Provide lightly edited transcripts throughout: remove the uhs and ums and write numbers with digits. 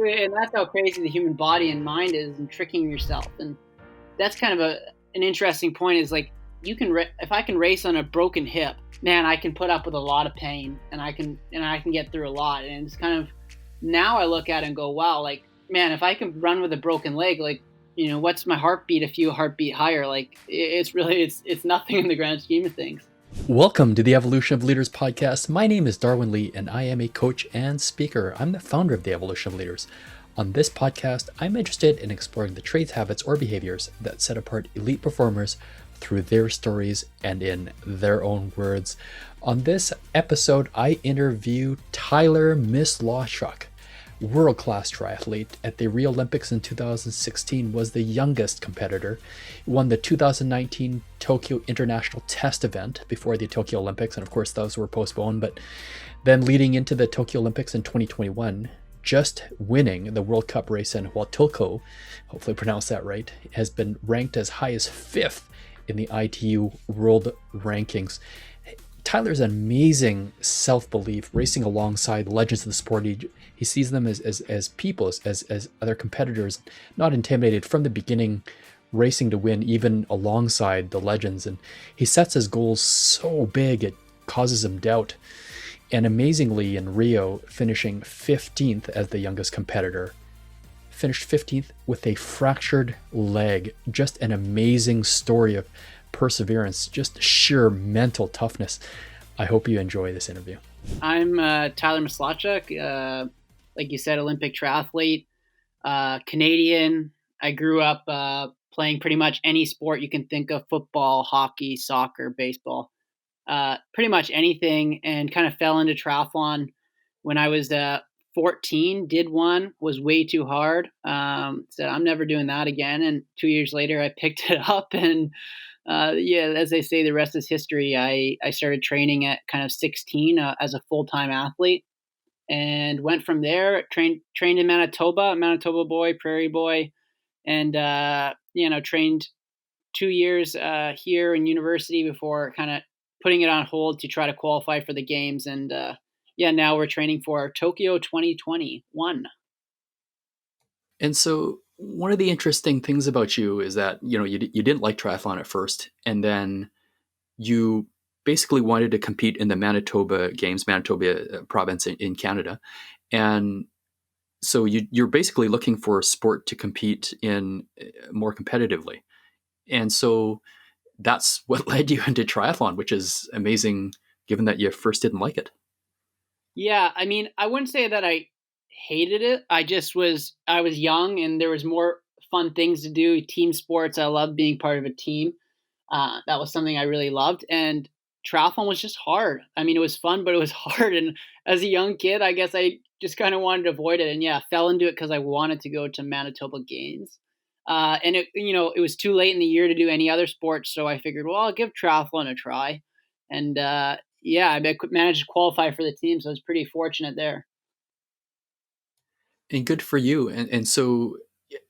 And that's how crazy the human body and mind is, and tricking yourself. And that's kind of an interesting point. Is like if I can race on a broken hip, man, I can put up with a lot of pain, and I can get through a lot. And it's kind of now I look at it and go, wow, like man, if I can run with a broken leg, like what's my heartbeat a few heartbeat higher? Like it's really it's nothing in the grand scheme of things. Welcome to the Evolution of Leaders podcast. My name is Darwin Lee, and I am a coach and speaker. I'm the founder of the Evolution of Leaders. On this podcast, I'm interested in exploring the traits, habits, or behaviors that set apart elite performers through their stories and in their own words. On this episode, I interview Tyler Mislawchuk. World-class triathlete at the Rio Olympics in 2016, was the youngest competitor, won the 2019 Tokyo International Test event before the Tokyo Olympics, and of course those were postponed, but then leading into the Tokyo Olympics in 2021, just winning the World Cup race in Huatulco, hopefully pronounced that right, has been ranked as high as 5th in the ITU World Rankings. Tyler's amazing self-belief, racing alongside legends of the sport. He sees them as people, as other competitors, not intimidated from the beginning, racing to win, even alongside the legends. And he sets his goals so big, it causes him doubt. And amazingly, in Rio, finishing 15th as the youngest competitor, finished 15th with a fractured leg. Just an amazing story of perseverance, just sheer mental toughness. I hope you enjoy this interview. I'm Tyler Mislawchuk, like you said, Olympic triathlete, Canadian. I grew up playing pretty much any sport you can think of: football, hockey, soccer, baseball, pretty much anything, and kind of fell into triathlon when I was 14. Did one, was way too hard. Said I'm never doing that again. And 2 years later, I picked it up, and as they say, the rest is history. I started training at kind of 16 as a full-time athlete, and went from there. Trained in Manitoba boy, prairie boy, and trained 2 years here in university before kind of putting it on hold to try to qualify for the games. And now we're training for Tokyo 2021. And so one of the interesting things about you is that, you didn't like triathlon at first, and then you basically wanted to compete in the Manitoba Games, Manitoba province in Canada. And so you're basically looking for a sport to compete in more competitively. And so that's what led you into triathlon, which is amazing given that you first didn't like it. Yeah, I mean, I wouldn't say that I hated it. I was young, and there was more fun things to do. Team sports. I loved being part of a team. That was something I really loved. And triathlon was just hard. I mean, it was fun, but it was hard. And as a young kid, I guess I just kind of wanted to avoid it. And fell into it because I wanted to go to Manitoba Games. And it was too late in the year to do any other sports. So I figured, well, I'll give triathlon a try. And I managed to qualify for the team. So I was pretty fortunate there. And good for you. And so,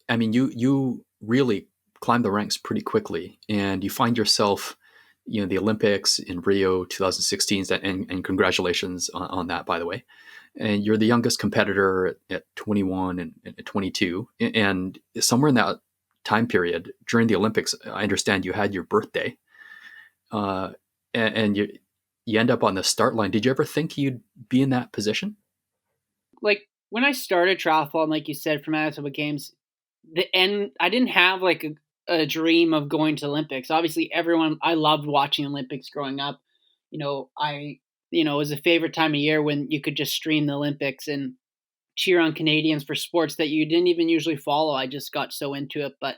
I mean, you really climbed the ranks pretty quickly, and you find yourself, the Olympics in Rio 2016, and congratulations on that, by the way. And you're the youngest competitor at 21 and 22. And somewhere in that time period during the Olympics, I understand you had your birthday, and you end up on the start line. Did you ever think you'd be in that position? Like when I started triathlon, like you said, for Manitoba Games, I didn't have like a dream of going to Olympics. Obviously, I loved watching Olympics growing up. It was a favorite time of year when you could just stream the Olympics and cheer on Canadians for sports that you didn't even usually follow. I just got so into it. But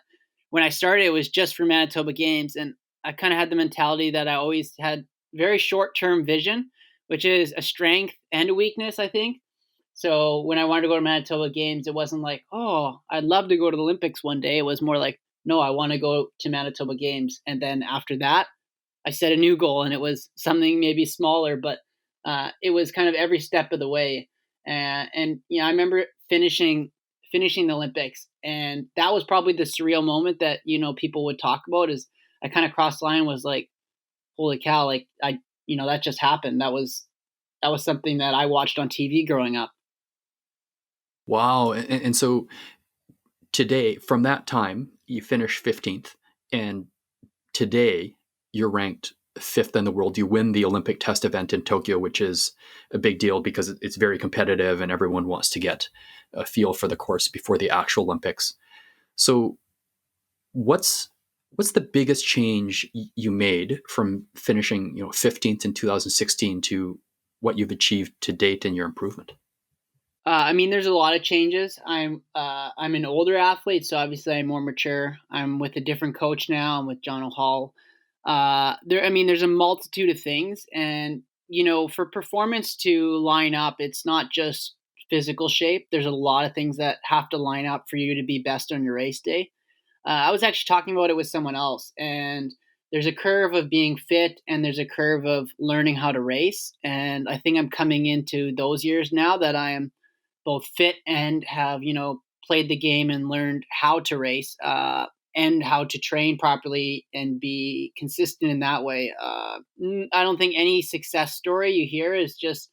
when I started, it was just for Manitoba Games, and I kind of had the mentality that I always had very short-term vision, which is a strength and a weakness, I think. So when I wanted to go to Manitoba Games, it wasn't like, oh, I'd love to go to the Olympics one day. It was more like, no, I want to go to Manitoba Games. And then after that, I set a new goal, and it was something maybe smaller, but it was kind of every step of the way. I remember finishing the Olympics, and that was probably the surreal moment that people would talk about. Is I kind of crossed the line, was like, holy cow, like that just happened. That was something that I watched on TV growing up. Wow. And so today, from that time, you finished 15th, and today you're ranked fifth in the world. You win the Olympic test event in Tokyo, which is a big deal because it's very competitive and everyone wants to get a feel for the course before the actual Olympics. So, what's what's the biggest change you made from finishing 15th in 2016 to what you've achieved to date in your improvement? I mean, there's a lot of changes. I'm an older athlete, so obviously I'm more mature. I'm with a different coach now. I'm with John O'Hall. There's a multitude of things, and for performance to line up, it's not just physical shape. There's a lot of things that have to line up for you to be best on your race day. I was actually talking about it with someone else, and there's a curve of being fit, and there's a curve of learning how to race. And I think I'm coming into those years now that I am both fit and have played the game and learned how to race, and how to train properly and be consistent in that way. I don't think any success story you hear is just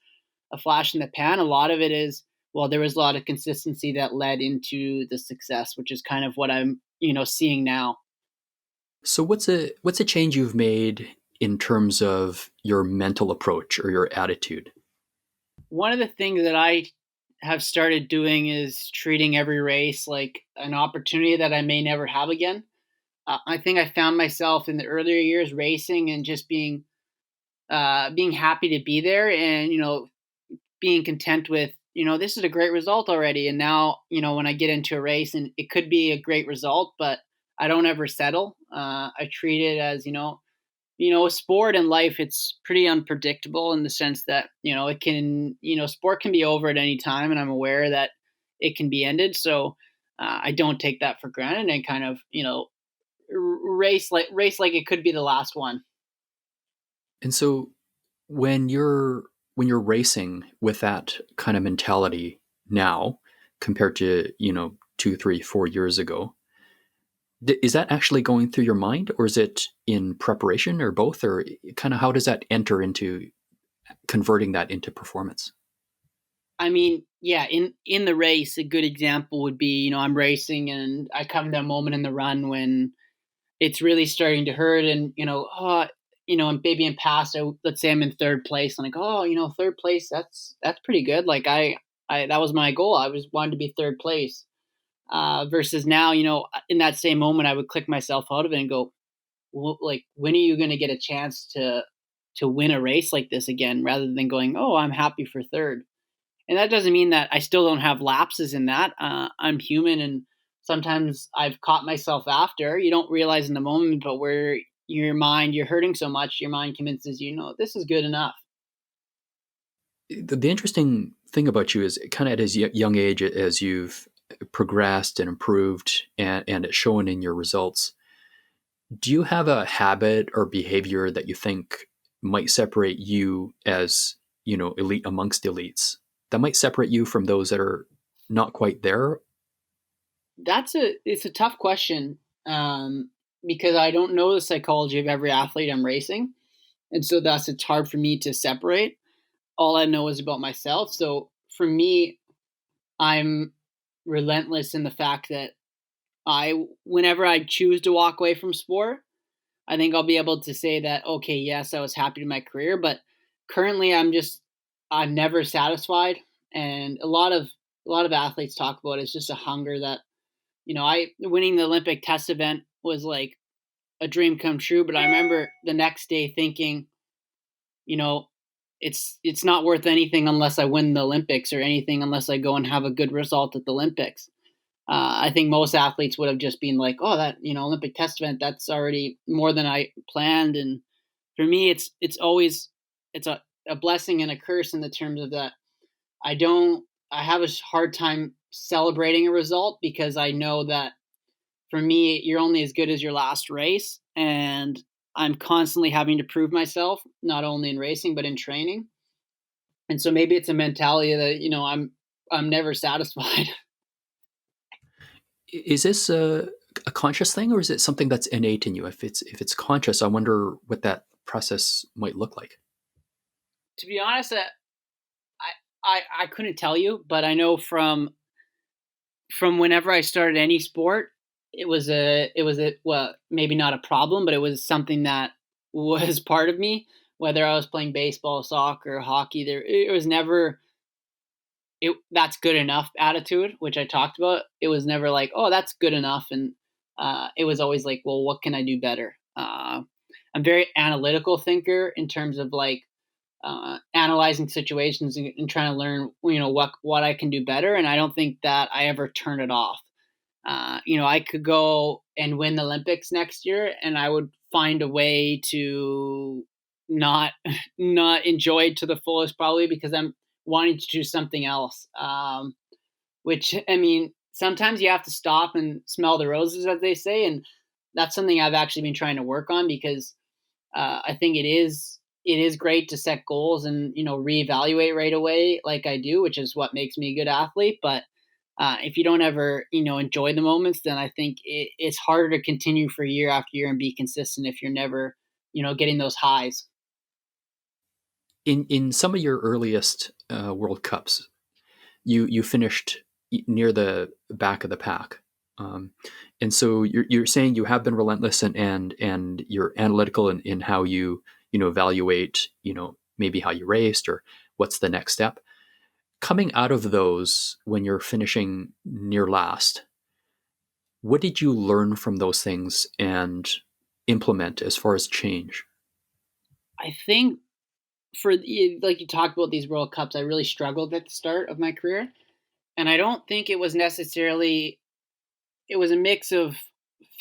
a flash in the pan. A lot of it is, well, there was a lot of consistency that led into the success, which is kind of what I'm seeing now. So, what's a change you've made in terms of your mental approach or your attitude? One of the things that I have started doing is treating every race like an opportunity that I may never have again. I think I found myself in the earlier years racing and just being happy to be there, and being content with this is a great result already. And now when I get into a race and it could be a great result, but I don't ever settle. I treat it as a sport and life. It's pretty unpredictable in the sense that it can sport can be over at any time, and I'm aware that it can be ended. So I don't take that for granted and kind of race like it could be the last one. And so, when you're racing with that kind of mentality now compared to 2, 3, 4 years ago, is that actually going through your mind, or is it in preparation, or both, or kind of how does that enter into converting that into performance? I mean, yeah, in the race, a good example would be, I'm racing and I come to a moment in the run when it's really starting to hurt, and and maybe in past, let's say I'm in third place, I'm like, oh, third place, that's pretty good. Like I that was my goal. I was wanted to be third place. Versus now, in that same moment, I would click myself out of it and go, well, like, when are you going to get a chance to win a race like this again? Rather than going, oh, I'm happy for third. And that doesn't mean that I still don't have lapses in that. I'm human, and sometimes I've caught myself after. You don't realize in the moment, but where you're hurting so much, your mind convinces you, no, this is good enough. The interesting thing about you is kind of at as young age as you've progressed and improved, and it's shown in your results. Do you have a habit or behavior that you think might separate you as, elite amongst elites, that might separate you from those that are not quite there? It's a tough question, because I don't know the psychology of every athlete I'm racing, and so thus it's hard for me to separate. All I know is about myself. So for me, I'm relentless in the fact that whenever I choose to walk away from sport, I think I'll be able to say that, okay, yes, I was happy with my career, but currently I'm never satisfied. And a lot of athletes talk about it's just a hunger that, I winning the Olympic test event was like a dream come true. But I remember the next day thinking, you know, it's not worth anything unless I win the Olympics, or anything unless I go and have a good result at the Olympics. I think most athletes would have just been like, "Oh, that Olympic test event, that's already more than I planned." And for me, it's always it's a blessing and a curse in the terms of that. I don't. I have a hard time celebrating a result because I know that for me, you're only as good as your last race, and I'm constantly having to prove myself, not only in racing but in training. And so maybe it's a mentality that I'm never satisfied. Is this a conscious thing, or is it something that's innate in you? If it's conscious, I wonder what that process might look like. To be honest, I couldn't tell you, but I know from from whenever I started any sport, it was a well, maybe not a problem, but it was something that was part of me. Whether I was playing baseball, soccer, hockey, there it was never that's good enough attitude, which I talked about. It was never like, oh, that's good enough, and it was always like, well, what can I do better? I'm very analytical thinker in terms of like analyzing situations and trying to learn, what I can do better. And I don't think that I ever turn it off. I could go and win the Olympics next year, and I would find a way to not not enjoy it to the fullest, probably because I'm wanting to do something else. Which I mean, sometimes you have to stop and smell the roses, as they say, and that's something I've actually been trying to work on because I think it is great to set goals and reevaluate right away, like I do, which is what makes me a good athlete. But if you don't ever enjoy the moments, then I think it's harder to continue for year after year and be consistent if you're never getting those highs. In some of your earliest World Cups, you finished near the back of the pack, um, and so you're saying you have been relentless and you're analytical in how you evaluate maybe how you raced or what's the next step. Coming out of those when you're finishing near last, what did you learn from those things and implement as far as change? I think like you talked about these World Cups, I really struggled at the start of my career, and I don't think it was necessarily it was a mix of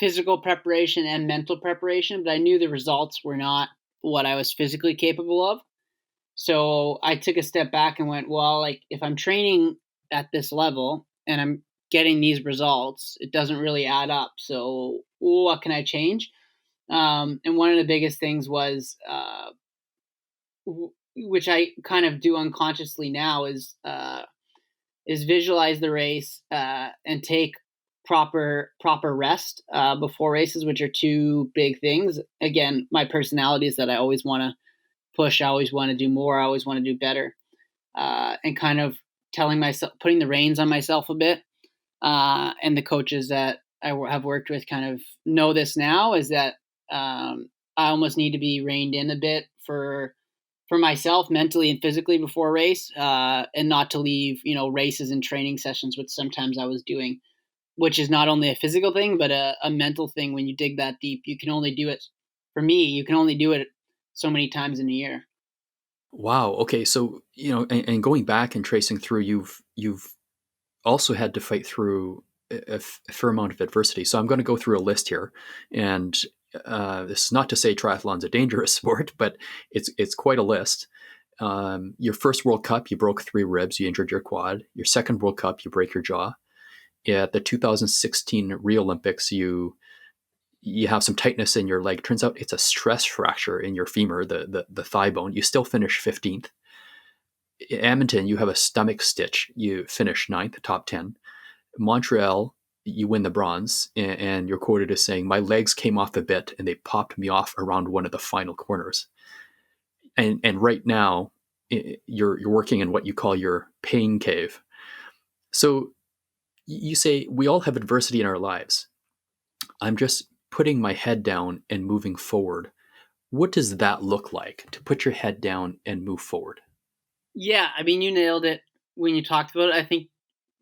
physical preparation and mental preparation, but I knew the results were not what I was physically capable of. So I took a step back and went, well, like if I'm training at this level and I'm getting these results, it doesn't really add up. So what can I change? And one of the biggest things was, which I kind of do unconsciously now, is visualize the race and take proper rest before races, which are two big things. Again, my personality is that I always want to push, I always want to do more, I always want to do better, and kind of telling myself, putting the reins on myself a bit. And the coaches that I have worked with kind of know this now is that I almost need to be reined in a bit for myself mentally and physically before a race, and not to leave races and training sessions, which sometimes I was doing, which is not only a physical thing but a mental thing. When you dig that deep, you can only do it. For me, you can only do it so many times in a year. Wow. Okay. So and going back and tracing through, you've also had to fight through a fair amount of adversity. So I'm going to go through a list here, and this is not to say triathlon's a dangerous sport, but it's quite a list. Your first World Cup, you broke 3 ribs, you injured your quad. Your second World Cup, you break your jaw. At the 2016 Rio Olympics, you have some tightness in your leg. Turns out it's a stress fracture in your femur, the thigh bone. You still finish 15th. In Edmonton, you have a stomach stitch. You finish 9th, top 10. Montreal, you win the bronze, and you're quoted as saying, "My legs came off a bit, and they popped me off around one of the final corners." And right now, you're working in what you call your pain cave. So you say we all have adversity in our lives. I'm just putting my head down and moving forward. What does that look like to put your head down and move forward? Yeah, I mean, you nailed it when you talked about it. I think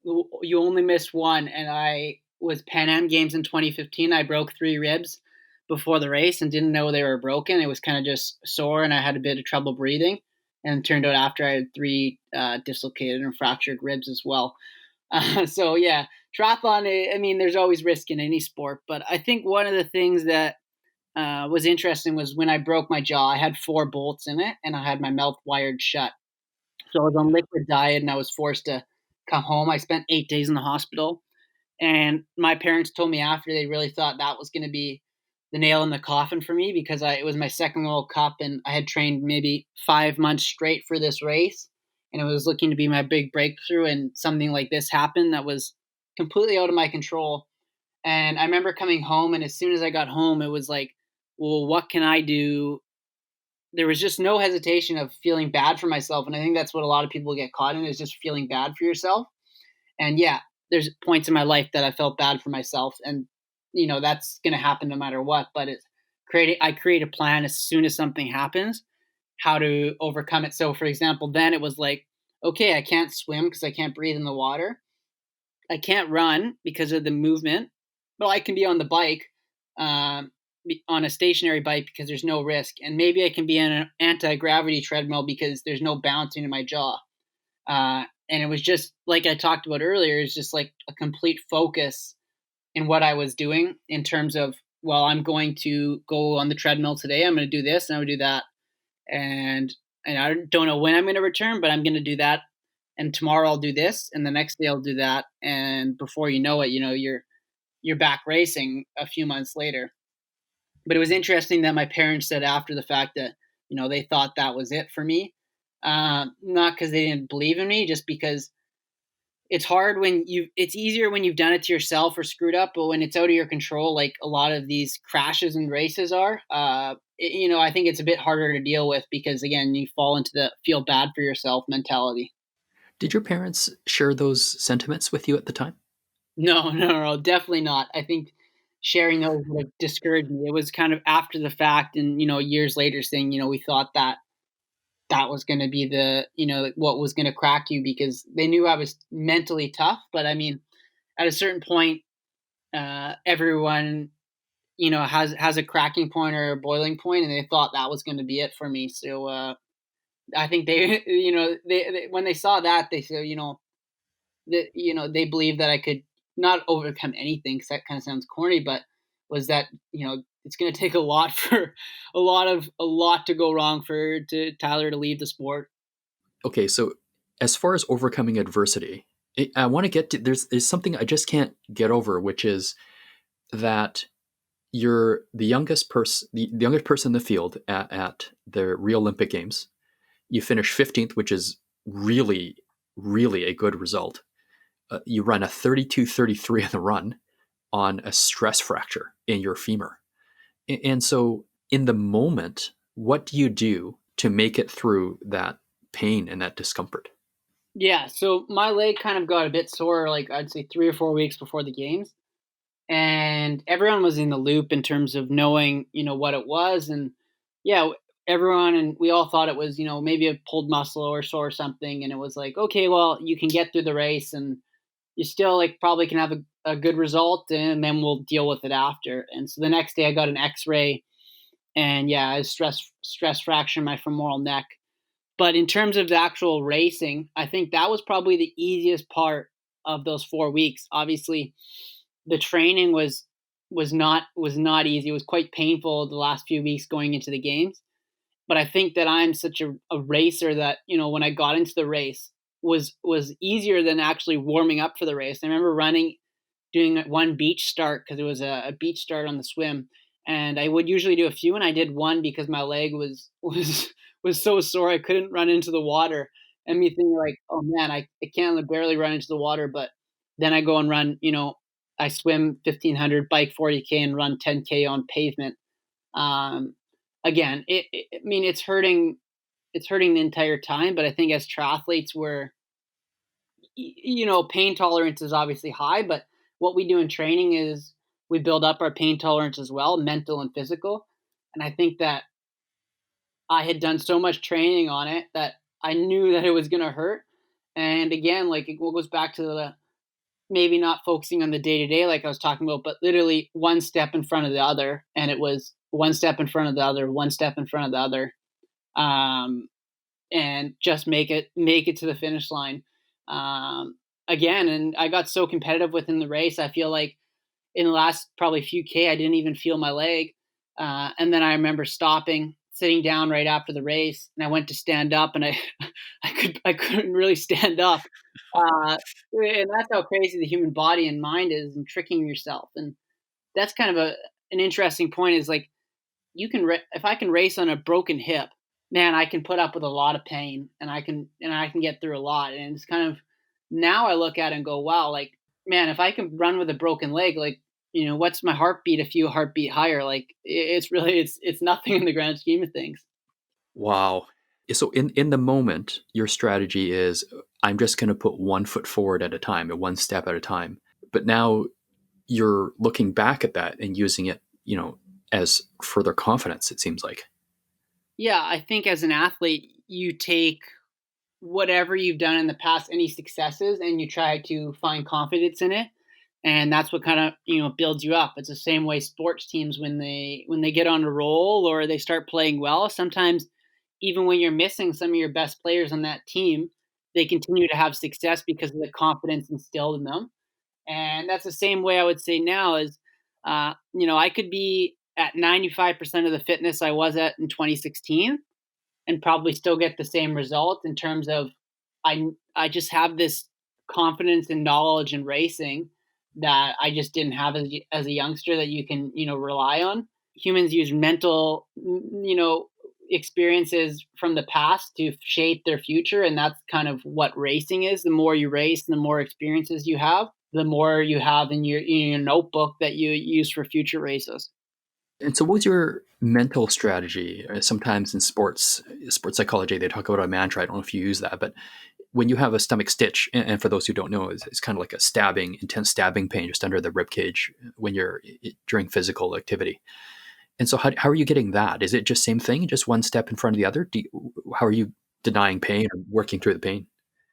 you only missed one, and I was Pan Am Games in 2015. I broke 3 ribs before the race and didn't know they were broken. It was kind of just sore, and I had a bit of trouble breathing. And it turned out after I had 3 dislocated and fractured ribs as well. So yeah, triathlon. I mean, there's always risk in any sport, but I think one of the things that was interesting was when I broke my jaw. I had 4 bolts in it, and I had my mouth wired shut. So I was on liquid diet and I was forced to come home. I spent 8 days in the hospital. And my parents told me after they really thought that was going to be the nail in the coffin for me because it was my second World Cup and I had trained maybe 5 months straight for this race. And it was looking to be my big breakthrough. And something like this happened that was completely out of my control. And I remember coming home. And as soon as I got home, it was like, well, what can I do? There was just no hesitation of feeling bad for myself. And I think that's what a lot of people get caught in is just feeling bad for yourself. And yeah, there's points in my life that I felt bad for myself, and that's going to happen no matter what. But I create a plan as soon as something happens, how to overcome it. So, for example, then it was like, okay, I can't swim because I can't breathe in the water. I can't run because of the movement, but I can be on the bike, um, on a stationary bike because there's no risk, and maybe I can be in an anti-gravity treadmill because there's no bouncing in my jaw. And it was just like I talked about earlier, it's just like a complete focus in what I was doing in terms of, well, I'm going to go on the treadmill today. I'm going to do this and I'm going to do that, and I don't know when I'm going to return, but I'm going to do that. And tomorrow I'll do this, and the next day I'll do that, and before you know it, you're back racing a few months later. But it was interesting that my parents said after the fact that they thought that was it for me, not because they didn't believe in me, just because it's hard when it's easier when you've done it to yourself or screwed up, but when it's out of your control, like a lot of these crashes and races are, I think it's a bit harder to deal with because again, you fall into the feel bad for yourself mentality. Did your parents share those sentiments with you at the time? No, no, no, definitely not. I think sharing those would have discouraged me. It was kind of after the fact and, years later saying, we thought that that was going to be what was going to crack you because they knew I was mentally tough. But I mean, at a certain point, everyone, has a cracking point or a boiling point, and they thought that was going to be it for me. So, I think they, they when they saw that, they said, that they believe that I could not overcome anything because that kind of sounds corny, but was that it's going to take a lot for a lot to go wrong for to Tyler to leave the sport. Okay, so as far as overcoming adversity, I want to get to there's something I just can't get over, which is that you're the youngest person in the field at the Rio Olympic Games. You finish 15th, which is really, really a good result. You run a 32:33 in the run on a stress fracture in your femur. And so, in the moment, what do you do to make it through that pain and that discomfort? Yeah, so my leg kind of got a bit sore, like I'd say 3 or 4 weeks before the games, and everyone was in the loop in terms of knowing, what it was, and yeah, everyone and we all thought it was, maybe a pulled muscle or sore or something, and it was like, okay, well, you can get through the race, and you still like probably can have a good result, and then we'll deal with it after. And so the next day, I got an X-ray, and yeah, I stress fracture in my femoral neck. But in terms of the actual racing, I think that was probably the easiest part of those 4 weeks. Obviously, the training was not easy. It was quite painful the last few weeks going into the games. But I think that I'm such a racer that when I got into the race was easier than actually warming up for the race. I remember doing one beach start because it was a beach start on the swim, and I would usually do a few, and I did one because my leg was so sore I couldn't run into the water, and me thinking like, oh man, I can't barely run into the water, but then I go and run, I swim 1500, bike 40K, and run 10K on pavement. Um, Again, I mean, it's hurting the entire time, but I think as triathletes, pain tolerance is obviously high, but what we do in training is we build up our pain tolerance as well, mental and physical. And I think that I had done so much training on it that I knew that it was going to hurt. And again, like it goes back to the maybe not focusing on the day to day, like I was talking about, but literally one step in front of the other. And it was one step in front of the other, one step in front of the other. Um, and just make it to the finish line. Um, Again, and I got so competitive within the race. I feel like in the last probably few K, I didn't even feel my leg. And then I remember stopping, sitting down right after the race, and I went to stand up, and I I couldn't really stand up. And that's how crazy the human body and mind is, and tricking yourself. And that's kind of an interesting point. Is like if I can race on a broken hip, man, I can put up with a lot of pain, and I can get through a lot. And it's kind of now I look at it and go, wow, like man, if I can run with a broken leg, like what's my heartbeat a few heartbeat higher? Like it's really it's nothing in the grand scheme of things. Wow. So in the moment, your strategy is I'm just going to put one foot forward at a time, one step at a time. But now you're looking back at that and using it, as further confidence, it seems like. Yeah, I think as an athlete, you take whatever you've done in the past, any successes, and you try to find confidence in it. And that's what kind of builds you up. It's the same way sports teams when they get on a roll or they start playing well. Sometimes even when you're missing some of your best players on that team, they continue to have success because of the confidence instilled in them. And that's the same way I would say now is, I could be at 95% of the fitness I was at in 2016 and probably still get the same result in terms of I just have this confidence and knowledge in racing that I just didn't have as a youngster that you can rely on. Humans use mental experiences from the past to shape their future, and that's kind of what racing is. The more you race, the more experiences you have, the more you have in your notebook that you use for future races. And so, what was your mental strategy? Sometimes in sports psychology, they talk about a mantra. I don't know if you use that, but when you have a stomach stitch, and for those who don't know, it's kind of like a intense stabbing pain just under the rib cage when you're during physical activity. And so, how are you getting that? Is it just same thing, just one step in front of the other? How are you denying pain or working through the pain?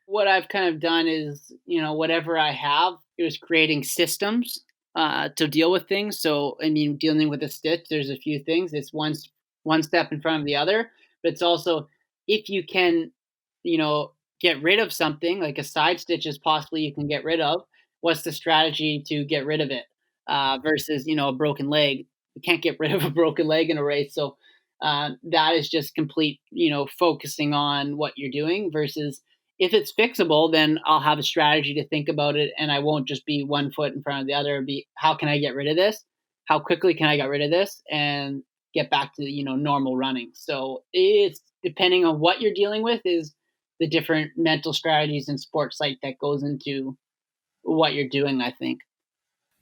What I've kind of done is, whatever I have, it was creating systems to deal with things. So, I mean, dealing with a stitch, there's a few things. It's one step in front of the other, but it's also if you can, get rid of something like a side stitch is possibly you can get rid of. What's the strategy to get rid of it versus a broken leg? You can't get rid of a broken leg in a race, so that is just complete, focusing on what you're doing versus if it's fixable, then I'll have a strategy to think about it, and I won't just be one foot in front of the other. It'll be how can I get rid of this? How quickly can I get rid of this and get back to normal running? So it's depending on what you're dealing with is the different mental strategies in sports like that goes into what you're doing. I think.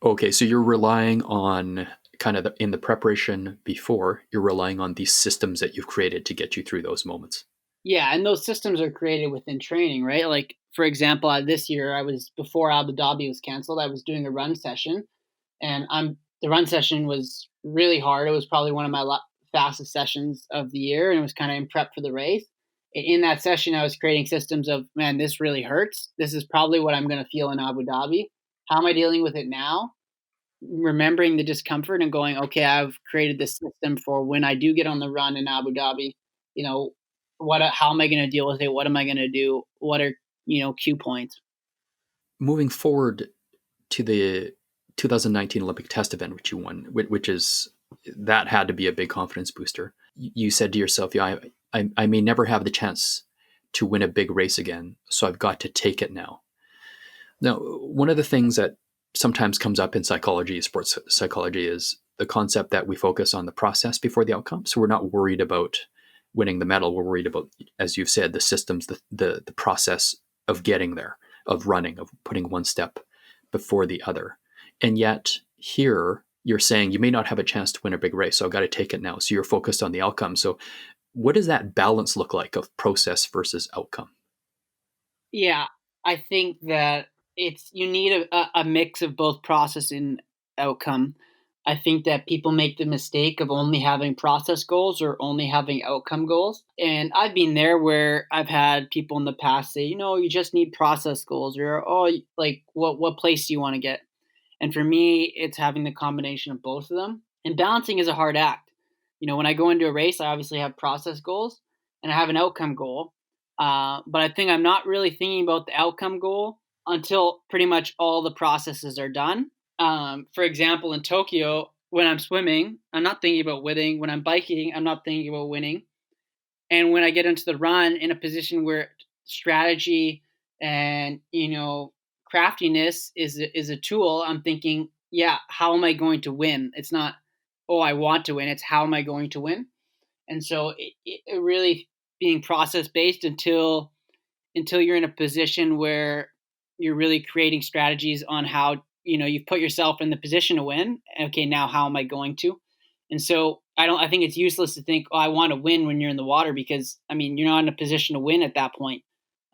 Okay, so you're relying on kind of in the preparation before, you're relying on these systems that you've created to get you through those moments. Yeah, and those systems are created within training, right? Like for example, this year I was before Abu Dhabi was canceled. I was doing a run session, and the run session was really hard. It was probably one of my fastest sessions of the year, and it was kind of in prep for the race. In that session, I was creating systems of, man, this really hurts. This is probably what I'm going to feel in Abu Dhabi. How am I dealing with it now? Remembering the discomfort and going, okay, I've created this system for when I do get on the run in Abu Dhabi. You know, how am I going to deal with it? What am I going to do? What are cue points? Moving forward to the 2019 Olympic test event, which you won, which is that had to be a big confidence booster. You said to yourself, "Yeah, I may never have the chance to win a big race again, so I've got to take it now." Now, one of the things that sometimes comes up in psychology, sports psychology, is the concept that we focus on the process before the outcome. So we're not worried about winning the medal. We're worried about, as you've said, the systems, the process of getting there, of running, of putting one step before the other. And yet here you're saying you may not have a chance to win a big race, so I've got to take it now. So you're focused on the outcome. So what does that balance look like of process versus outcome? Yeah, I think that it's you need a mix of both process and outcome. I think that people make the mistake of only having process goals or only having outcome goals. And I've been there where I've had people in the past say, you just need process goals or like what place do you want to get? And for me, it's having the combination of both of them. And balancing is a hard act. When I go into a race, I obviously have process goals and I have an outcome goal. But I think I'm not really thinking about the outcome goal until pretty much all the processes are done. For example, in Tokyo, when I'm swimming, I'm not thinking about winning. When I'm biking, I'm not thinking about winning. And when I get into the run in a position where strategy and craftiness is a tool, I'm thinking, yeah, how am I going to win? It's not, oh, I want to win. It's how am I going to win? And so it really being process based until you're in a position where you're really creating strategies on how you've put yourself in the position to win. Okay, now how am I going to? And so I think it's useless to think, oh, I want to win when you're in the water, because I mean, you're not in a position to win at that point.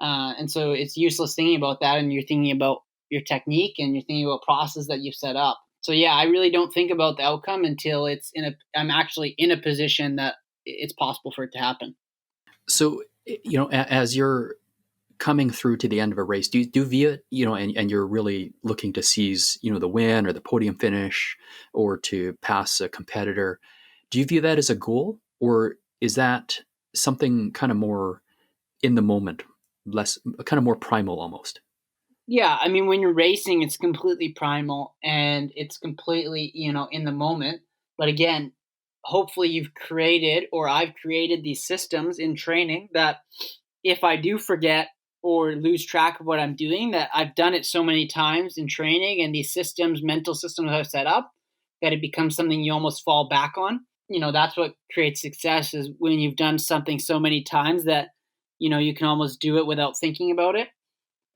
And so it's useless thinking about that. And you're thinking about your technique and you're thinking about process that you've set up. So yeah, I really don't think about the outcome until I'm actually in a position that it's possible for it to happen. So, as you're coming through to the end of a race, do you view it, and you're really looking to seize, the win or the podium finish or to pass a competitor? Do you view that as a goal, or is that something kind of more in the moment, less kind of more primal almost? Yeah, I mean, when you're racing, it's completely primal and it's completely, in the moment. But again, hopefully you've created, or I've created, these systems in training that if I do forget or lose track of what I'm doing, that I've done it so many times in training, and these systems, mental systems I've set up, that it becomes something you almost fall back on. That's what creates success, is when you've done something so many times that, you can almost do it without thinking about it.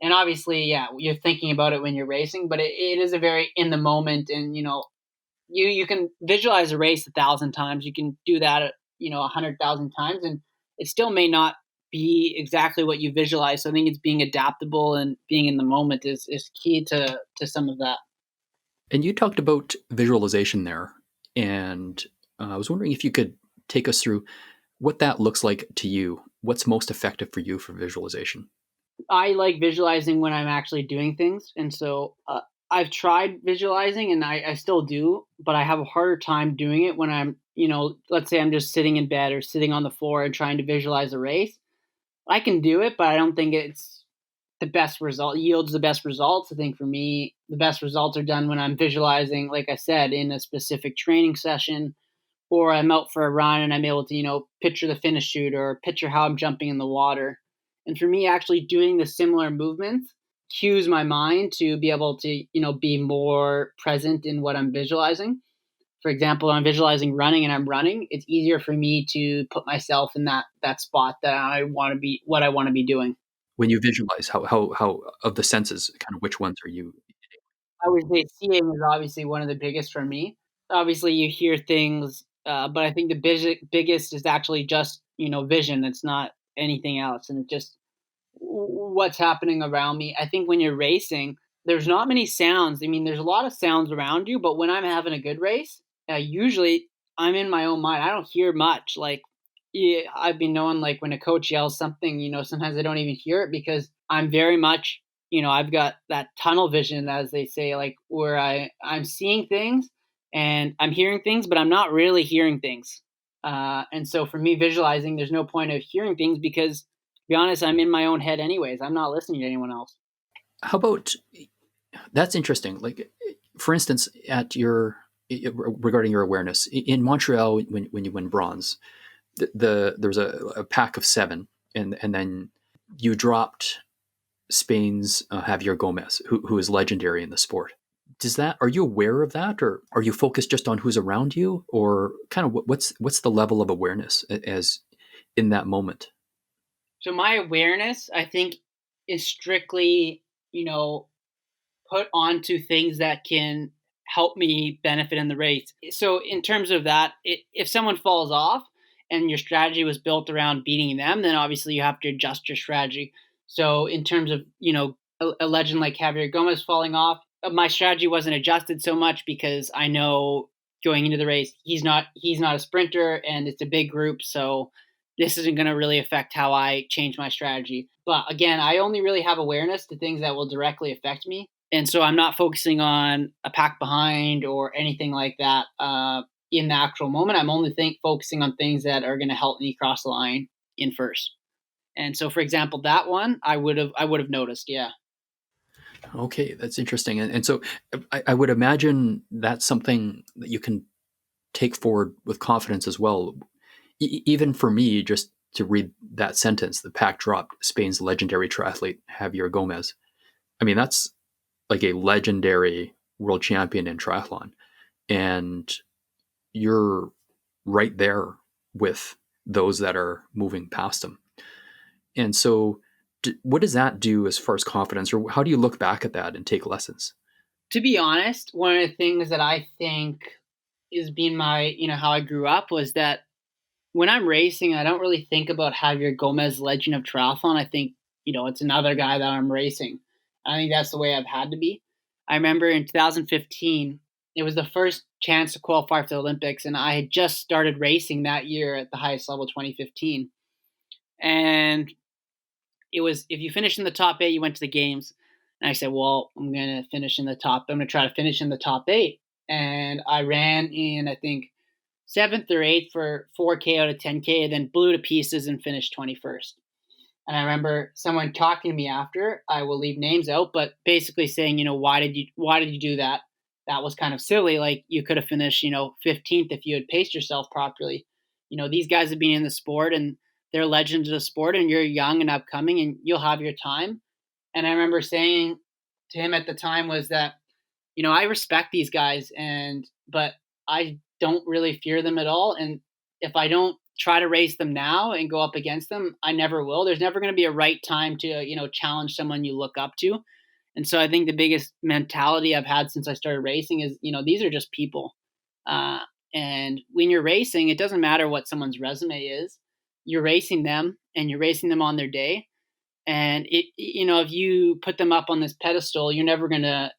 And obviously, yeah, you're thinking about it when you're racing, but it is a very in the moment. And you can visualize a race 1,000 times. You can do that 100,000 times, and it still may not be exactly what you visualize. So I think it's being adaptable and being in the moment is key to some of that. And you talked about visualization there, and I was wondering if you could take us through what that looks like to you. What's most effective for you for visualization? I like visualizing when I'm actually doing things, and so I've tried visualizing, and I still do, but I have a harder time doing it when I'm, let's say I'm just sitting in bed or sitting on the floor and trying to visualize a race. I can do it, but I don't think it's the best result, yields the best results. I think for me, the best results are done when I'm visualizing, like I said, in a specific training session, or I'm out for a run and I'm able to, picture the finish shoot or picture how I'm jumping in the water. And for me, actually doing the similar movements cues my mind to be able to, be more present in what I'm visualizing. For example, when I'm visualizing running and I'm running, it's easier for me to put myself in that spot that I want to be, what I want to be doing. When you visualize, how of the senses, kind of which ones are you? I would say seeing is obviously one of the biggest for me. Obviously, you hear things, but I think the biggest is actually just vision. It's not anything else, and it just what's happening around me. I think when you're racing, there's not many sounds. I mean, there's a lot of sounds around you, but when I'm having a good race, usually I'm in my own mind. I don't hear much. Like, yeah, I've been knowing, like, when a coach yells something, sometimes I don't even hear it because I'm very much, I've got that tunnel vision, as they say, like where I'm seeing things and I'm hearing things, but I'm not really hearing things. And so for me, visualizing, there's no point of hearing things because, to be honest, I'm in my own head anyways. I'm not listening to anyone else. How about that's interesting. Like, for instance, regarding your awareness in Montreal when you win bronze, there's a pack of seven, and then you dropped Spain's Javier Gomez, who is legendary in the sport. Are you aware of that, or are you focused just on who's around you, or kind of what's the level of awareness as in that moment? So my awareness, I think, is strictly, you know, put onto things that can help me benefit in the race. So in terms of that, if someone falls off and your strategy was built around beating them, then obviously you have to adjust your strategy. So in terms of, a legend like Javier Gomez falling off, my strategy wasn't adjusted so much because I know going into the race, he's not a sprinter and it's a big group, so this isn't going to really affect how I change my strategy. But again, I only really have awareness to things that will directly affect me. And so I'm not focusing on a pack behind or anything like that in the actual moment. I'm only focusing on things that are going to help me cross the line in first. And so, for example, that one I would have noticed. Yeah. Okay, that's interesting. And so I would imagine that's something that you can take forward with confidence as well. Even for me, just to read that sentence, the pack dropped Spain's legendary triathlete, Javier Gomez. I mean, that's like a legendary world champion in triathlon. And you're right there with those that are moving past them. And so, what does that do as far as confidence, or how do you look back at that and take lessons? To be honest, one of the things that I think is being my, how I grew up was that when I'm racing, I don't really think about Javier Gomez, legend of triathlon. I think, it's another guy that I'm racing. I think that's the way I've had to be. I remember in 2015, it was the first chance to qualify for the Olympics, and I had just started racing that year at the highest level, 2015. And it was, if you finish in the top eight, you went to the games. And I said, well, I'm going to try to finish in the top eight. And I ran in, I think, seventh or eighth for 4K out of 10K, and then blew to pieces and finished 21st. And I remember someone talking to me after. I will leave names out, but basically saying, why did you do that? That was kind of silly. Like, you could have finished, 15th if you had paced yourself properly. These guys have been in the sport and they're legends of the sport, and you're young and upcoming, and you'll have your time. And I remember saying to him at the time was that, I respect these guys, but I don't really fear them at all. And if I don't try to race them now and go up against them, I never will. There's never going to be a right time to, challenge someone you look up to. And so I think the biggest mentality I've had since I started racing is, these are just people. And when you're racing, it doesn't matter what someone's resume is. You're racing them, and you're racing them on their day. And if you put them up on this pedestal, you're never gonna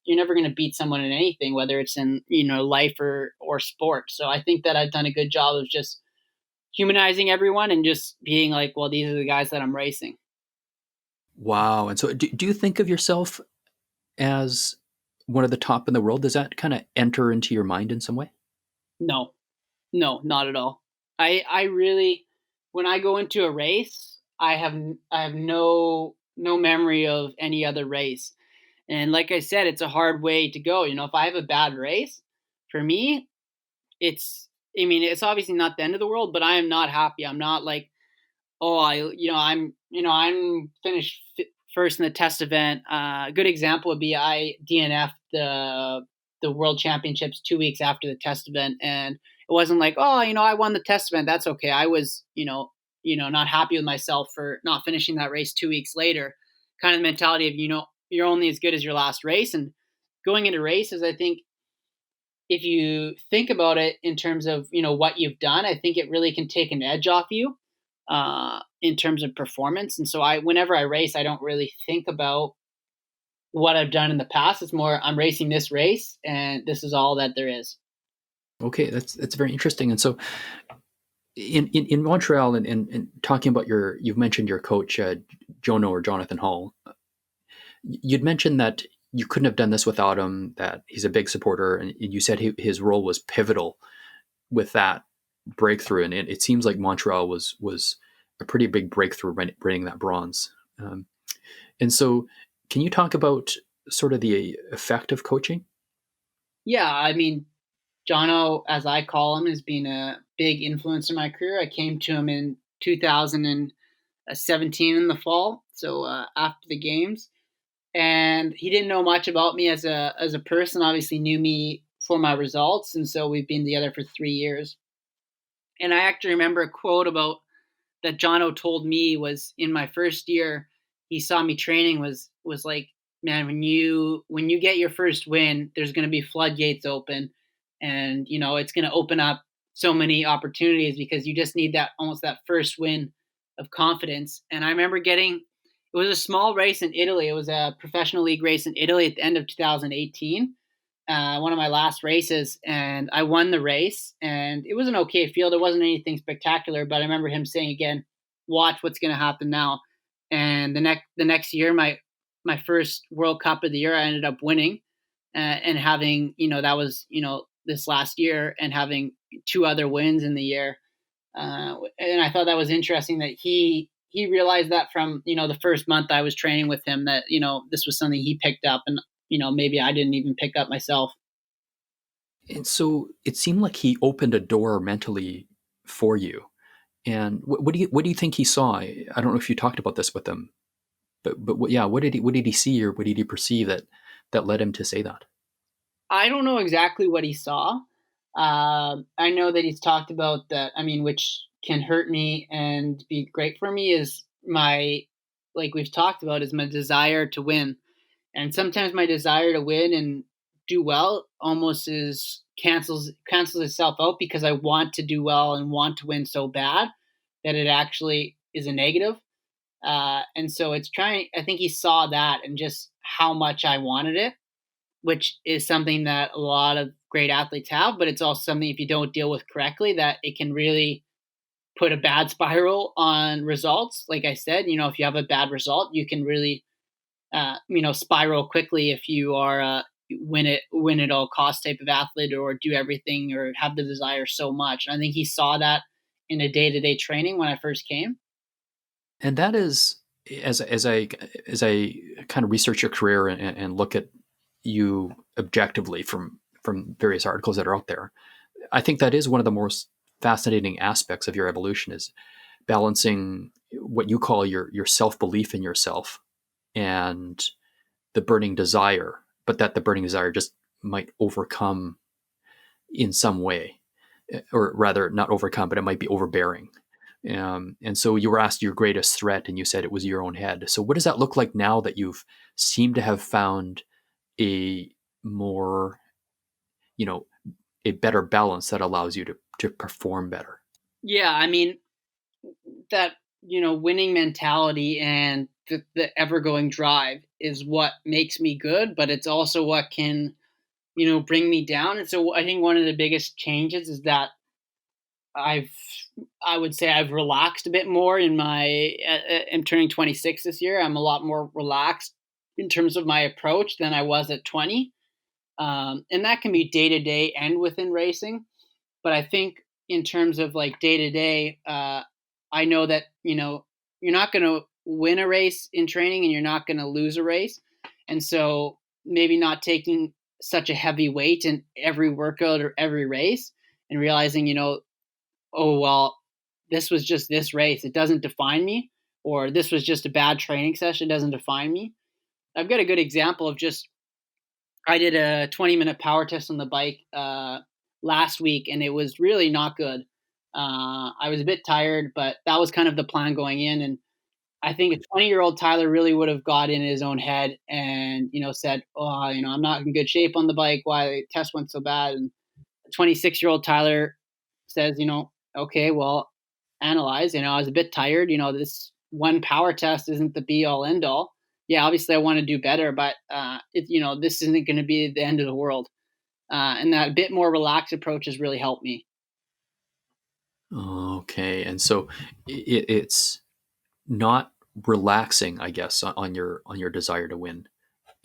beat someone in anything, whether it's in, life or sport. So I think that I've done a good job of just humanizing everyone and just being like, well, these are the guys that I'm racing. Wow. And so do you think of yourself as one of the top in the world? Does that kind of enter into your mind in some way? No, no, not at all. I really, when I go into a race, I have no memory of any other race. And like I said, it's a hard way to go. If I have a bad race, for me, it's obviously not the end of the world, but I am not happy. I'm not like, oh, I'm finished first in the test event. A good example would be I DNF the world championships 2 weeks after the test event, and it wasn't like, oh, I won the test event. That's okay. I was, not happy with myself for not finishing that race 2 weeks later. Kind of the mentality of, you're only as good as your last race. And going into races, I think if you think about it in terms of, what you've done, I think it really can take an edge off you in terms of performance. And so whenever I race, I don't really think about what I've done in the past. It's more, I'm racing this race and this is all that there is. Okay, that's very interesting. And so in Montreal, and talking about you've mentioned your coach, Jono or Jonathan Hall. You'd mentioned that you couldn't have done this without him, that he's a big supporter, and you said his role was pivotal with that breakthrough. And it seems like Montreal was a pretty big breakthrough bringing that bronze. And so can you talk about sort of the effect of coaching? Yeah, I mean, Jono, as I call him, has been a big influence in my career. I came to him in 2017 in the fall, so after the games, and he didn't know much about me as a person. Obviously, knew me for my results, and so we've been together for 3 years. And I actually remember a quote about that Jono told me was in my first year. He saw me training was like, man, when you get your first win, there's going to be floodgates open, and it's going to open up so many opportunities because you just need that, almost that first win of confidence. And I remember it was a small race in Italy. It was a professional league race in Italy at the end of 2018. One of my last races, and I won the race, and it was an okay field. It wasn't anything spectacular, but I remember him saying again, watch what's going to happen now. And the next year, my first World Cup of the year, I ended up winning, and having, that was, this last year, and having two other wins in the year. And I thought that was interesting that he realized that from, the first month I was training with him, that, this was something he picked up, and, maybe I didn't even pick up myself. And so it seemed like he opened a door mentally for you. And what do you think he saw? I don't know if you talked about this with him, but what did he see, or what did he perceive that led him to say that? I don't know exactly what he saw. I know that he's talked about that. I mean, which can hurt me and be great for me is like we've talked about, is my desire to win. And sometimes my desire to win and do well almost is cancels itself out because I want to do well and want to win so bad that it actually is a negative. And so it's trying. I think he saw that and just how much I wanted it, which is something that a lot of great athletes have. But it's also something if you don't deal with correctly, that it can really put a bad spiral on results. Like I said, if you have a bad result, you can really spiral quickly if you are win at all cost type of athlete or do everything or have the desire so much. And I think he saw that in a day to day training when I first came. And that is, as I kind of research your career and look at you objectively from various articles that are out there, I think that is one of the most fascinating aspects of your evolution is balancing what you call your self belief in yourself and the burning desire, but that the burning desire just might overcome in some way, or rather, not overcome, but it might be overbearing. And so you were asked your greatest threat, and you said it was your own head. So what does that look like now that you've seemed to have found a more, you know, a better balance that allows you to perform better? Yeah, I mean that winning mentality and the ever going drive is what makes me good, but it's also what can bring me down. And so I think one of the biggest changes is that I've I would say I've relaxed a bit more in my. I'm turning 26 this year. I'm a lot more relaxed in terms of my approach than I was at 20, and that can be day to day and within racing. But I think in terms of like day to day, I know that you're not going to win a race in training and you're not going to lose a race, and so maybe not taking such a heavy weight in every workout or every race, and realizing oh well, this was just this race. It doesn't define me, or this was just a bad training session. It doesn't define me. I've got a good example of just I did a 20-minute power test on the bike last week, and it was really not good. I was a bit tired, but that was kind of the plan going in. And I think a 20-year-old Tyler really would have got in his own head and said, "Oh, I'm not in good shape on the bike. Why the test went so bad?" And 26-year-old Tyler says, okay, well, analyze. I was a bit tired. This one power test isn't the be all end all. Yeah, obviously I want to do better, but this isn't going to be the end of the world. And that bit more relaxed approach has really helped me. Okay, and so it's not relaxing, I guess, on your desire to win,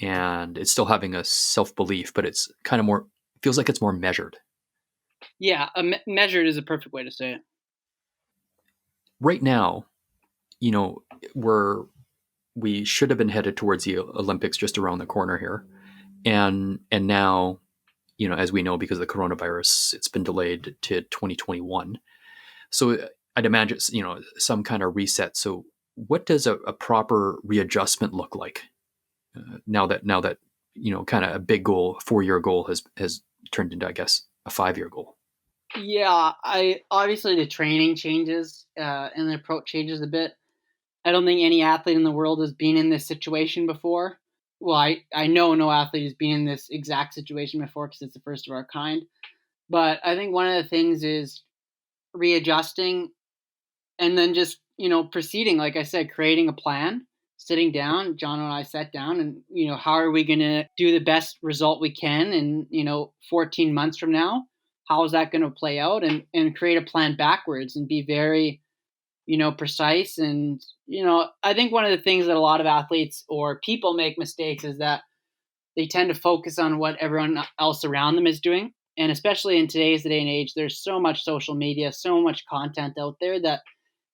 and it's still having a self belief, but it's kind of more feels like it's more measured. Yeah, measured is a perfect way to say it. Right now, you know, we should have been headed towards the Olympics just around the corner here, and now, as we know, because of the coronavirus, it's been delayed to 2021. So I'd imagine some kind of reset. So what does a proper readjustment look like now that kind of a big goal, 4-year goal has turned into, I guess, a 5-year goal? Yeah, I obviously the training changes and the approach changes a bit. I don't think any athlete in the world has been in this situation before. Well, I know no athlete has been in this exact situation before because it's the first of our kind. But I think one of the things is readjusting and then just, proceeding. Like I said, creating a plan, sitting down. John and I sat down and, how are we going to do the best result we can in, 14 months from now? How is that going to play out? And create a plan backwards and be very precise. And, I think one of the things that a lot of athletes or people make mistakes is that they tend to focus on what everyone else around them is doing. And especially in today's day and age, there's so much social media, so much content out there that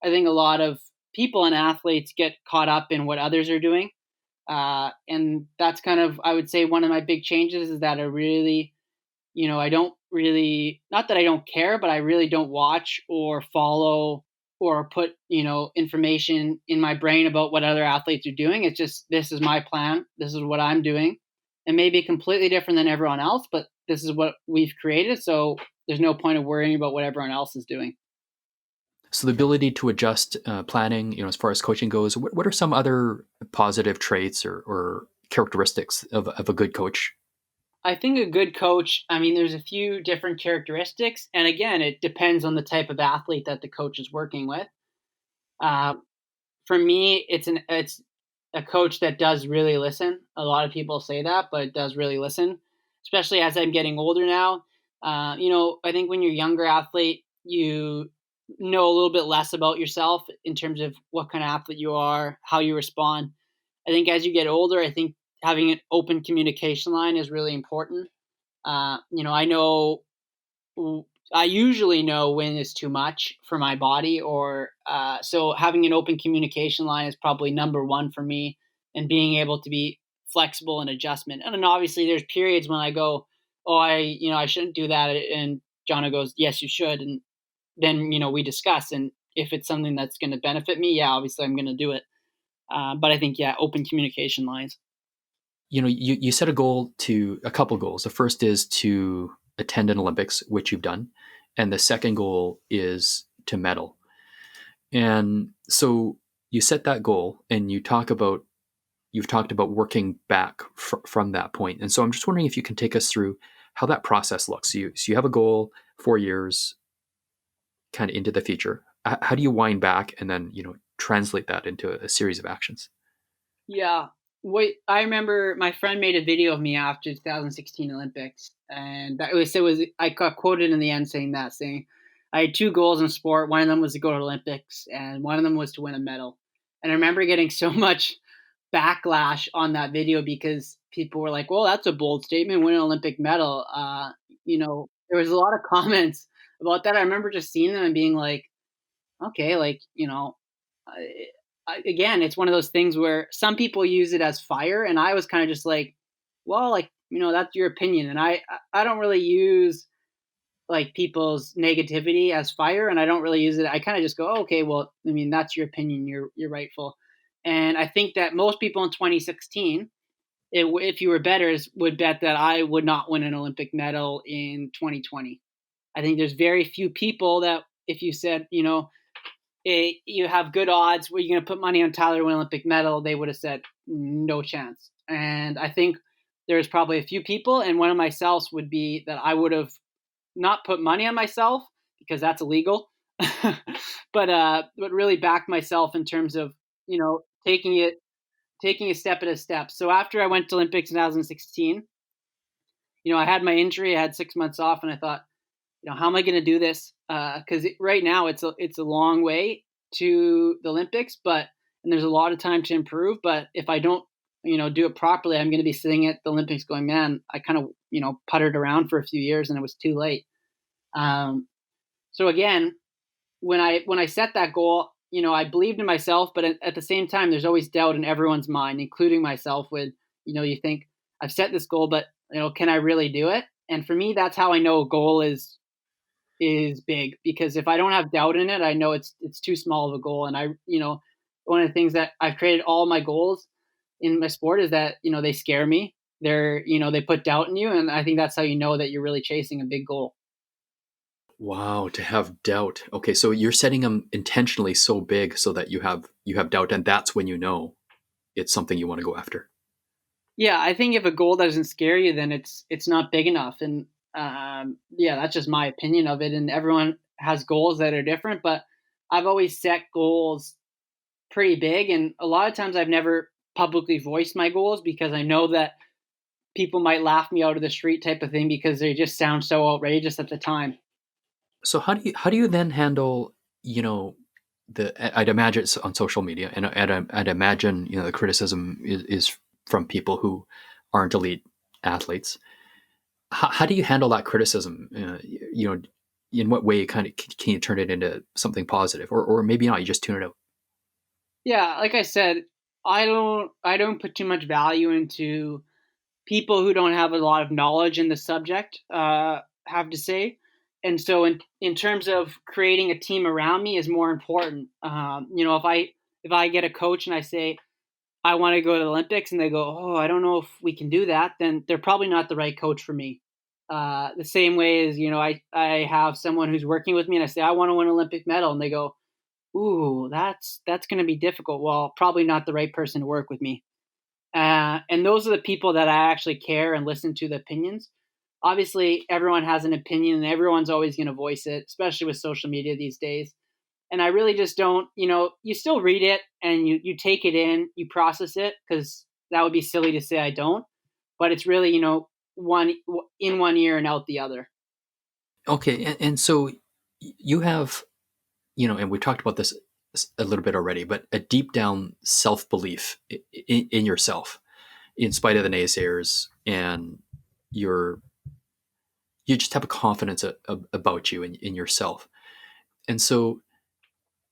I think a lot of people and athletes get caught up in what others are doing. And that's kind of, I would say, one of my big changes is that I really, I don't really, not that I don't care, but I really don't watch or follow or put, information in my brain about what other athletes are doing. It's just, this is my plan. This is what I'm doing. It may be completely different than everyone else, but this is what we've created. So there's no point of worrying about what everyone else is doing. So the ability to adjust planning, as far as coaching goes, what are some other positive traits or characteristics of a good coach? I think a good coach, I mean, there's a few different characteristics. And again, it depends on the type of athlete that the coach is working with. Uh, for me, it's a coach that does really listen. A lot of people say that, but it does really listen, especially as I'm getting older now. I think when you're a younger athlete, you know a little bit less about yourself in terms of what kind of athlete you are, how you respond. I think as you get older, I think having an open communication line is really important. I know I usually know when it's too much for my body, or so having an open communication line is probably number one for me, and being able to be flexible and adjustment. And then obviously, there's periods when I go, oh, I shouldn't do that, and Jono goes, yes, you should, and then we discuss, and if it's something that's going to benefit me, yeah, obviously I'm going to do it. But I think open communication lines. You set a couple goals. The first is to attend an Olympics, which you've done, and the second goal is to medal. And so you set that goal, and you've talked about working back from that point. And so I'm just wondering if you can take us through how that process looks. So you have a goal, 4 years, kind of into the future. How do you wind back and then translate that into a series of actions? Yeah. Wait, I remember my friend made a video of me after 2016 Olympics, and it was I got quoted in the end saying I had two goals in sport. One of them was to go to Olympics, and one of them was to win a medal. And I remember getting so much backlash on that video because people were like, "Well, that's a bold statement, win an Olympic medal." There was a lot of comments about that. I remember just seeing them and being like, "Okay, like again, it's one of those things where some people use it as fire, and I was kind of just like, well, like that's your opinion, and I don't really use like people's negativity as fire, and I don't really use it. I kind of just go, oh, okay, well, I mean, that's your opinion, you're rightful, and I think that most people in 2016, if you were betters, would bet that I would not win an Olympic medal in 2020. I think there's very few people that if you said, you have good odds where you're going to put money on Tyler to win Olympic medal, they would have said no chance. And I think there's probably a few people, and one of myself would be that I would have not put money on myself because that's illegal, but really back myself in terms of taking a step at a step. So after I went to Olympics in 2016, I had my injury, I had 6 months off, and I thought, how am I going to do this? Because right now it's a long way to the Olympics, and there's a lot of time to improve. But if I don't, do it properly, I'm going to be sitting at the Olympics going, man, I kind of, puttered around for a few years and it was too late. So again, when I set that goal, I believed in myself, but at the same time, there's always doubt in everyone's mind, including myself. With you think I've set this goal, but can I really do it? And for me, that's how I know a goal is big, because if I don't have doubt in it, I know it's too small of a goal. And one of the things that I've created all my goals in my sport is that, they scare me. They put doubt in you. And I think that's how you know that you're really chasing a big goal. Wow, to have doubt. Okay, so you're setting them intentionally so big so that you have doubt, and that's when you know it's something you want to go after. Yeah. I think if a goal doesn't scare you, then it's not big enough. And yeah, that's just my opinion of it. And everyone has goals that are different, but I've always set goals pretty big. And a lot of times I've never publicly voiced my goals because I know that people might laugh me out of the street type of thing because they just sound so outrageous at the time. So how do you then handle you know I'd imagine it's on social media, and I'd imagine the criticism is from people who aren't elite athletes. How do you handle that criticism? In what way kind of can you turn it into something positive, or maybe not? You just tune it out. Yeah, like I said, I don't put too much value into people who don't have a lot of knowledge in the subject have to say. And so in terms of creating a team around me is more important. If I get a coach and I say I want to go to the Olympics and they go, oh, I don't know if we can do that, then they're probably not the right coach for me. The same way as I have someone who's working with me and I say I want to win an Olympic medal and they go, ooh, that's going to be difficult. Well, probably not the right person to work with me. And those are the people that I actually care and listen to the opinions. Obviously, everyone has an opinion and everyone's always going to voice it, especially with social media these days. And I really just don't, you still read it and you take it in, you process it, because that would be silly to say I don't. But it's really, one in one ear and out the other. Okay, and so you have, and we talked about this a little bit already, but a deep down self belief in yourself, in spite of the naysayers, and you're you just have a confidence about you in yourself. And so,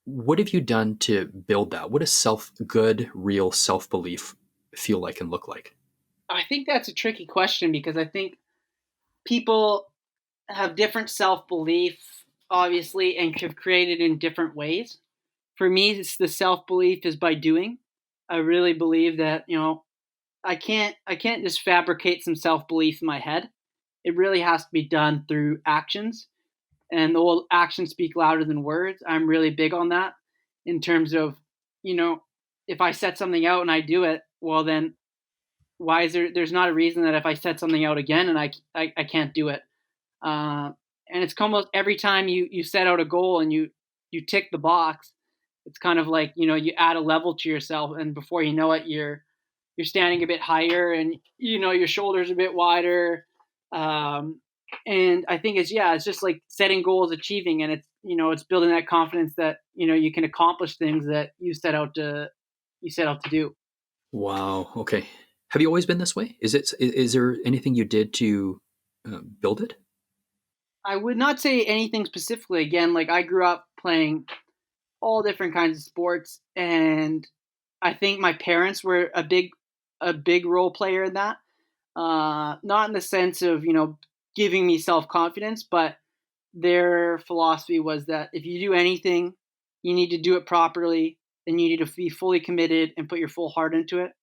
what have you done to build that? What does good, real self belief feel like and look like? I think that's a tricky question because I think people have different self belief, obviously, and have created in different ways. For me, it's the self belief is by doing. I really believe that I can't just fabricate some self belief in my head. It really has to be done through actions, and the old actions speak louder than words. I'm really big on that in terms of, you know, if I set something out and I do it, well then why is there's not a reason that if I set something out again and I can't do it. Uh, and it's almost every time you set out a goal and you tick the box, it's kind of like, you add a level to yourself, and before you know it, you're standing a bit higher, and your shoulders a bit wider. Um, and I think it's just like setting goals, achieving, and it's building that confidence that you can accomplish things that you set out to do. Wow. Okay. Have you always been this way? Is there anything you did to build it? I would not say anything specifically. Again, like I grew up playing all different kinds of sports, and I think my parents were a big role player in that. Not in the sense of giving me self confidence, but their philosophy was that if you do anything, you need to do it properly, and you need to be fully committed and put your full heart into it.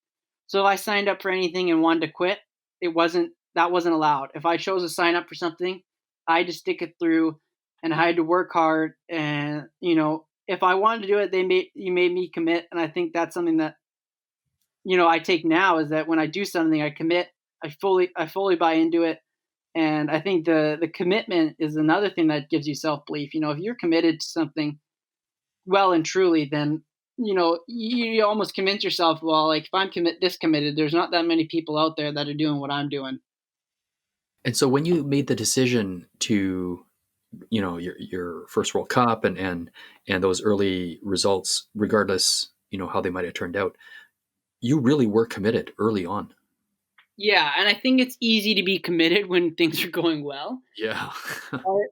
So if I signed up for anything and wanted to quit, that wasn't allowed. If I chose to sign up for something, I had to stick it through, and I had to work hard. And if I wanted to do it, you made me commit. And I think that's something that I take now, is that when I do something, I commit. I fully buy into it. And I think the commitment is another thing that gives you self belief. If you're committed to something well and truly, then you almost convince yourself, well, like if I'm this committed, there's not that many people out there that are doing what I'm doing. And so when you made the decision to, your first World Cup and those early results, regardless, how they might have turned out, you really were committed early on. Yeah, and I think it's easy to be committed when things are going well. Yeah.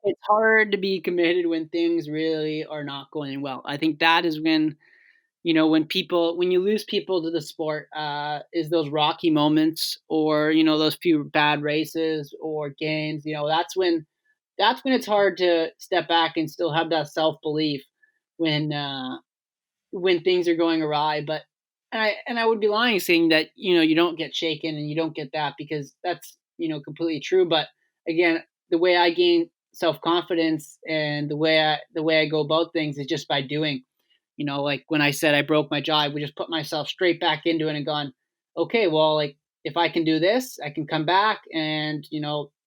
It's hard to be committed when things really are not going well. I think that is when you lose people to the sport, is those rocky moments, or those few bad races or games. That's when it's hard to step back and still have that self belief when when things are going awry. But and I would be lying saying that you don't get shaken and you don't get that, because that's completely true. But again, the way I gain self confidence and the way I go about things is just by doing. Like when I said I broke my jaw, I would just put myself straight back into it and gone, okay, well, like if I can do this, I can come back, and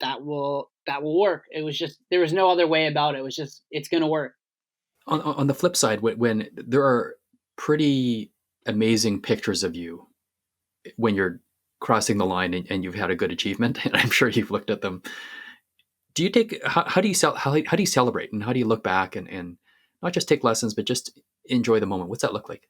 that will work. It was just there was no other way about it. It was just it's gonna work. On the flip side, when there are pretty amazing pictures of you when you're crossing the line and you've had a good achievement, and I'm sure you've looked at them. Do you take how do you how do you celebrate, and how do you look back and not just take lessons but just enjoy the moment? What's that look like?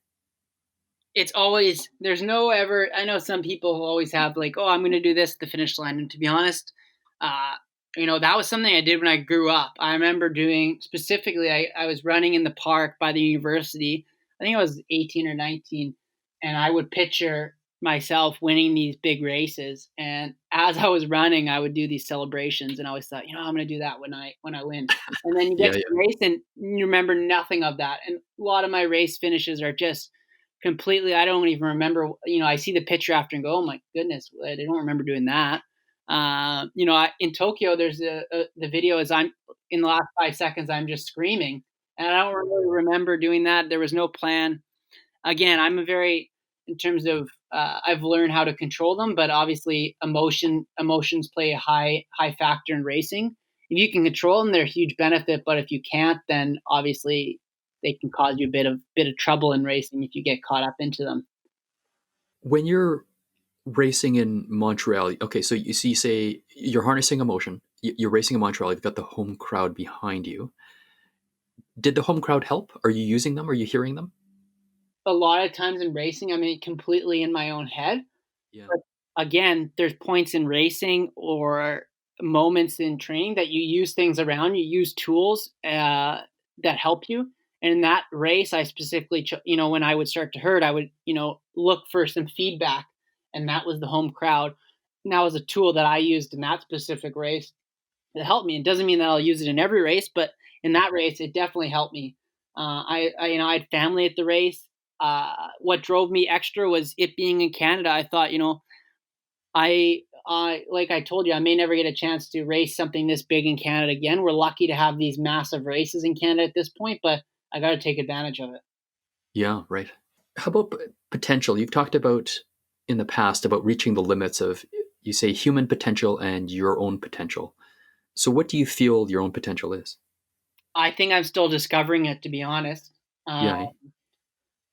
It's always there's no ever. I know some people who always have like, oh, I'm going to do this at the finish line. And to be honest, uh, that was something I did when I grew up. I remember doing specifically. I was running in the park by the university. I think I was 18 or 19, and I would picture myself winning these big races. And as I was running, I would do these celebrations, and I always thought, I'm going to do that when I win. And then you get Yeah, to yeah. the race, and you remember nothing of that. And a lot of my race finishes are just completely. I don't even remember. I see the picture after and go, "Oh my goodness, I don't remember doing that." In Tokyo, there's the video is I'm in the last 5 seconds, I'm just screaming, and I don't really remember doing that. There was no plan. Again, I'm a very in terms of I've learned how to control them, but obviously emotions play a high factor in racing. If you can control them, they're a huge benefit. But if you can't, then obviously they can cause you a bit of trouble in racing if you get caught up into them. When you're racing in Montreal, okay, so you say you're harnessing emotion. You're racing in Montreal. You've got the home crowd behind you. Did the home crowd help? Are you using them? Are you hearing them? A lot of times in racing, I'm completely in my own head. Yeah. But again, there's points in racing or moments in training that you use things around you, use tools that help you. And in that race, I specifically, when I would start to hurt, I would, look for some feedback, and that was the home crowd. And that was a tool that I used in that specific race. It helped me. It doesn't mean that I'll use it in every race, but in that race, it definitely helped me. I had family at the race. What drove me extra was it being in Canada. I thought, I like I told you, I may never get a chance to race something this big in Canada again. We're lucky to have these massive races in Canada at this point, but I got to take advantage of it. Yeah, right. How about potential? You've talked about in the past about reaching the limits of, you say, human potential and your own potential. So, what do you feel your own potential is? I think I'm still discovering it, to be honest. Uh, Yeah. Eh?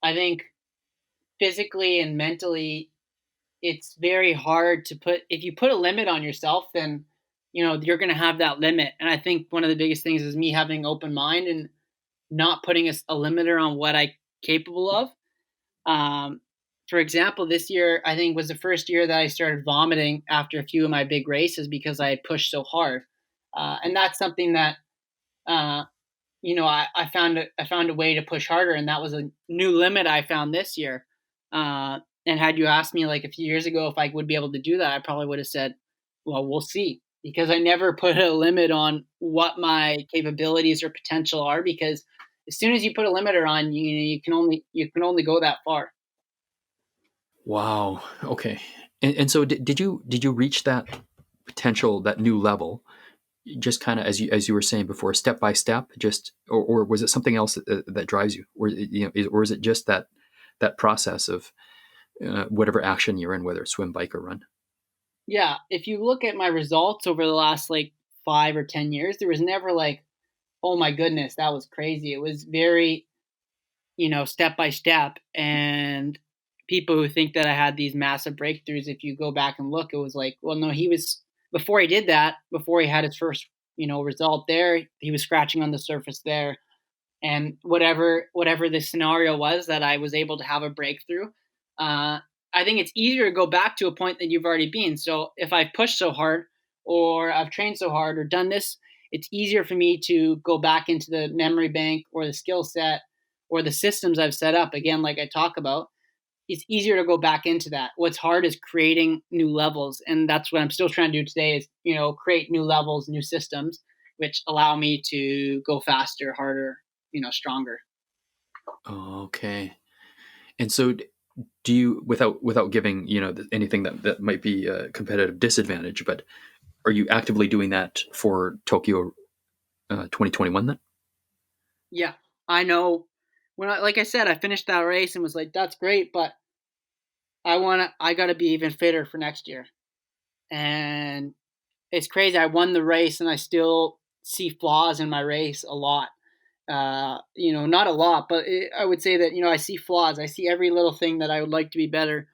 I think physically and mentally, it's very hard to put. If you put a limit on yourself, then you're going to have that limit. And I think one of the biggest things is me having an open mind and not putting a limiter on what I'm capable of. Um, for example, this year I think was the first year that I started vomiting after a few of my big races because I had pushed so hard, and that's something that uh, I found a way to push harder, and that was a new limit I found this year. And had you asked me like a few years ago if I would be able to do that, I probably would have said, "Well, we'll see," because I never put a limit on what my capabilities or potential are. Because as soon as you put a limiter on, you can only go that far. Wow. Okay. And so, did you reach that potential, that new level, just kind of as you were saying before, step by step, just or was it something else that drives you, or or is it just that process of whatever action you're in, whether it's swim, bike, or run? Yeah, if you look at my results over the last like 5 or 10 years, there was never like, oh my goodness, that was crazy. It was very, step by step. And people who think that I had these massive breakthroughs, if you go back and look, it was like, well, no, he was before he did that, before he had his first, result there, he was scratching on the surface there. And whatever the scenario was that I was able to have a breakthrough, I think it's easier to go back to a point that you've already been. So if I've pushed so hard, or I've trained so hard, or done this, it's easier for me to go back into the memory bank or the skill set or the systems I've set up. Again, like I talk about, it's easier to go back into that. What's hard is creating new levels, and that's what I'm still trying to do today. Is create new levels, new systems, which allow me to go faster, harder, stronger. Okay. And so, do you, without giving anything that might be a competitive disadvantage, but are you actively doing that for Tokyo 2021 then? Yeah, I know. Like I said, I finished that race and was like, "That's great," but I got to be even fitter for next year. And it's crazy. I won the race, and I still see flaws in my race a lot. Not a lot, but I would say that I see flaws. I see every little thing that I would like to be better.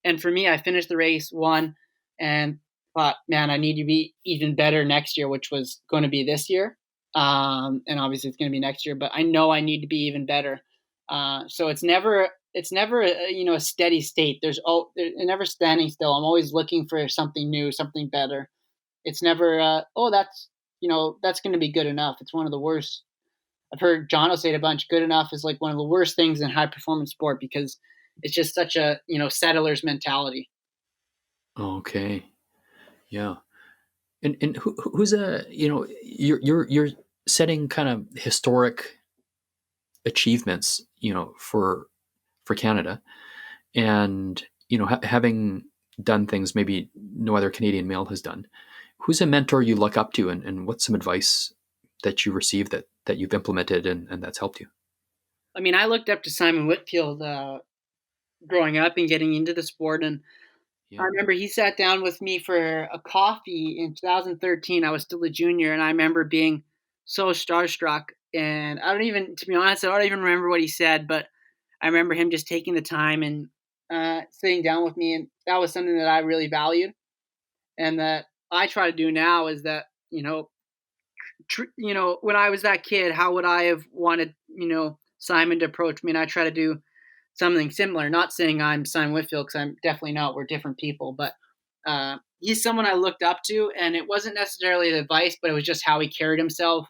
And for me, I finished the race, won, and thought, man, I need to be even better next year, which was going to be this year. And obviously it's going to be next year, but I know I need to be even better. So it's never a steady state. They're never standing still. I'm always looking for something new, something better. It's never that's going to be good enough. It's one of the worst. I've heard John say it a bunch. Good enough is like one of the worst things in high performance sport because it's just such a settler's mentality. Okay. Yeah. And who's you're setting kind of historic achievements, for Canada, and having done things maybe no other Canadian male has done. Who's a mentor you look up to, and what's some advice that you received that you've implemented and that's helped you? I mean, I looked up to Simon Whitfield growing up and getting into the sport. And I Yeah. remember he sat down with me for a coffee in 2013. I was still a junior, and I remember being so starstruck. And I don't even, to be honest, I don't even remember what he said, but I remember him just taking the time and sitting down with me, and that was something that I really valued, and that I try to do now. Is that when I was that kid, how would I have wanted Simon to approach me? And I try to do something similar. Not saying I'm Simon Whitfield, because I'm definitely not. We're different people, but he's someone I looked up to, and it wasn't necessarily the advice, but it was just how he carried himself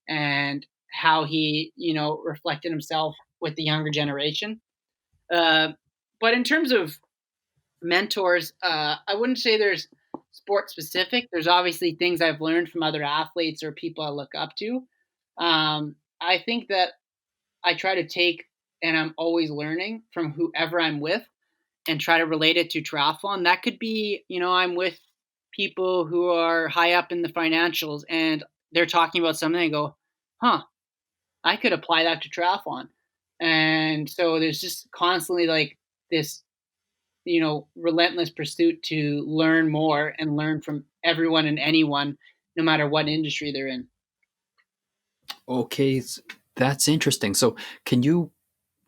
and how he, reflected himself with the younger generation. Uh, but in terms of mentors, I wouldn't say there's sport specific. There's obviously things I've learned from other athletes or people I look up to. I think that I try to take, and I'm always learning from whoever I'm with, and try to relate it to triathlon. That could be, I'm with people who are high up in the financials, and they're talking about something. I go, huh, I could apply that to triathlon. And so there's just constantly like this, relentless pursuit to learn more and learn from everyone and anyone, no matter what industry they're in. Okay, that's interesting. So, can you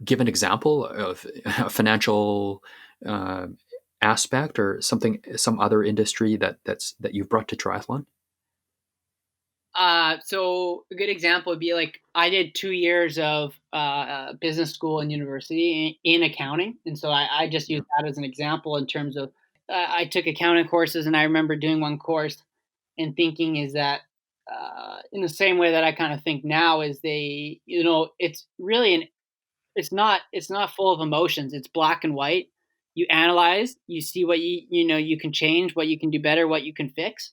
give an example of a financial uh, aspect or something, some other industry that you've brought to triathlon? So a good example would be like I did 2 years of business school and university in accounting, and so I just Yeah. use that as an example in terms of I took accounting courses, and I remember doing one course and thinking is that in the same way that I kind of think now is it's really it's not full of emotions. It's black and white. You analyze, you see what you can change, what you can do better, what you can fix,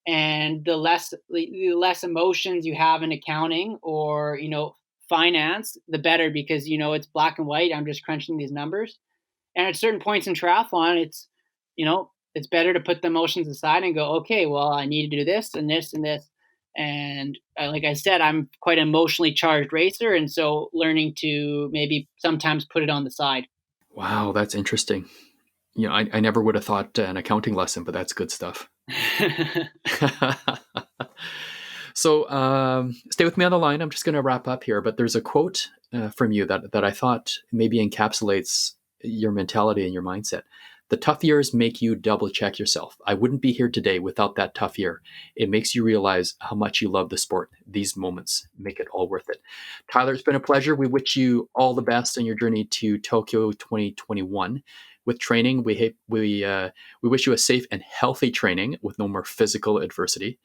and the less emotions you have in accounting or finance, the better, because it's black and white. I'm just crunching these numbers, and at certain points in triathlon, it's better to put the emotions aside and go, okay, well, I need to do this and this and this. And like I said, I'm quite an emotionally charged racer, and so learning to maybe sometimes put it on the side. Wow, that's interesting. I never would have thought an accounting lesson, but that's good stuff. So stay with me on the line. I'm just going to wrap up here, but there's a quote from you that I thought maybe encapsulates your mentality and your mindset. The tough years make you double check yourself. I wouldn't be here today without that tough year. It makes you realize how much you love the sport. These moments make it all worth it. Tyler, it's been a pleasure. We wish you all the best on your journey to Tokyo 2021. With training, we wish you a safe and healthy training with no more physical adversity.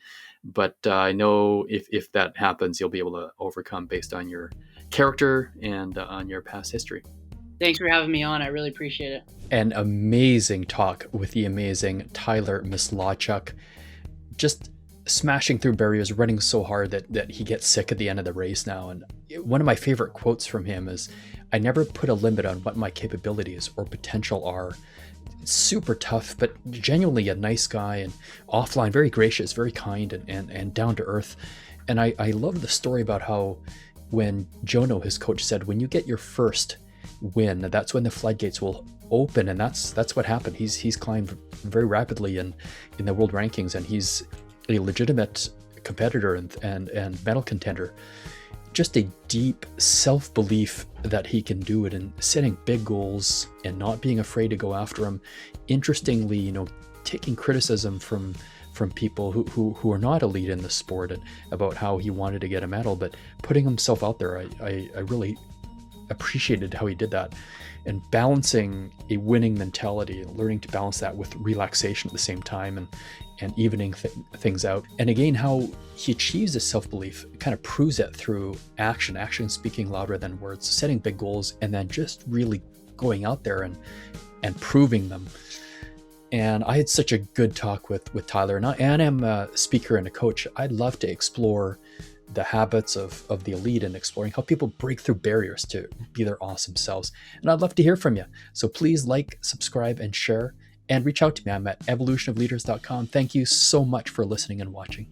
But I know if that happens, you'll be able to overcome based on your character and on your past history. Thanks for having me on. I really appreciate it. An amazing talk with the amazing Tyler Mislawchuk. Just smashing through barriers, running so hard that he gets sick at the end of the race now. And one of my favorite quotes from him is, I never put a limit on what my capabilities or potential are. Super tough, but genuinely a nice guy, and offline, very gracious, very kind, and down to earth. And I love the story about how when Jono, his coach, said, when you get your first win, that's when the floodgates will open. And that's what happened. He's climbed very rapidly in the world rankings, and he's a legitimate competitor and medal contender. Just a deep self-belief that he can do it, and setting big goals and not being afraid to go after them. Interestingly, taking criticism from people who are not elite in the sport, and about how he wanted to get a medal, but putting himself out there. I really appreciated how he did that, and balancing a winning mentality, learning to balance that with relaxation at the same time, and evening things out. And again, how he achieves his self-belief, kind of proves it through action speaking louder than words, setting big goals, and then just really going out there and proving them. And I had such a good talk with Tyler, and I'm a speaker and a coach. I'd love to explore the habits of the elite, and exploring how people break through barriers to be their awesome selves. And I'd love to hear from you. So please like, subscribe, and share, and reach out to me. I'm at evolutionofleaders.com. Thank you so much for listening and watching.